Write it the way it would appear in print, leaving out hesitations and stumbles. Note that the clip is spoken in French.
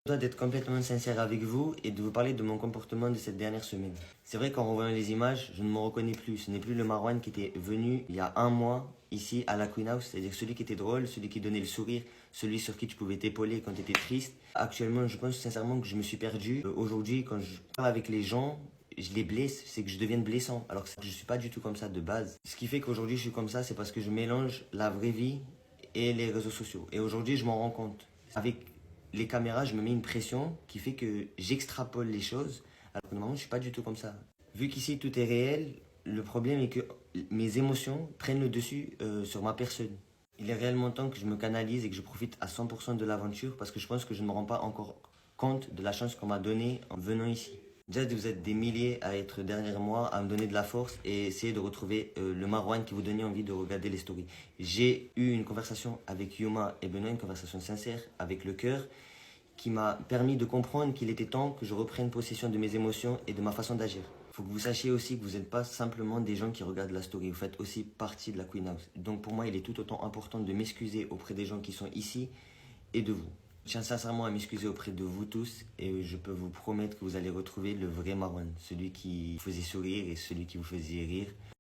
Je dois d'être complètement sincère avec vous et de vous parler de mon comportement de cette dernière semaine. C'est vrai qu'en revoyant les images, je ne me reconnais plus. Ce n'est plus le Marwan qui était venu il y a un mois ici à la Queen House, c'est-à-dire celui qui était drôle, celui qui donnait le sourire, celui sur qui tu pouvais t'épauler quand tu étais triste. Actuellement, je pense sincèrement que je me suis perdu. Aujourd'hui, quand je parle avec les gens, je les blesse, c'est que je devienne blessant, alors que je ne suis pas du tout comme ça de base. Ce qui fait qu'aujourd'hui je suis comme ça, c'est parce que je mélange la vraie vie et les réseaux sociaux. Et aujourd'hui, je m'en rends compte. Avec les caméras, je me mets une pression qui fait que j'extrapole les choses. Alors que normalement, je suis pas du tout comme ça. Vu qu'ici, tout est réel, le problème est que mes émotions prennent le dessus sur ma personne. Il est réellement temps que je me canalise et que je profite à 100% de l'aventure parce que je pense que je ne me rends pas encore compte de la chance qu'on m'a donnée en venant ici. Déjà, vous êtes des milliers à être derrière moi, à me donner de la force et essayer de retrouver le Marouane qui vous donnait envie de regarder les stories. J'ai eu une conversation avec Yuma et Benoît, une conversation sincère, avec le cœur, qui m'a permis de comprendre qu'il était temps que je reprenne possession de mes émotions et de ma façon d'agir. Il faut que vous sachiez aussi que vous n'êtes pas simplement des gens qui regardent la story, vous faites aussi partie de la Queen House. Donc pour moi, il est tout autant important de m'excuser auprès des gens qui sont ici et de vous. Je tiens sincèrement à m'excuser auprès de vous tous et je peux vous promettre que vous allez retrouver le vrai Marwan, celui qui vous faisait sourire et celui qui vous faisait rire.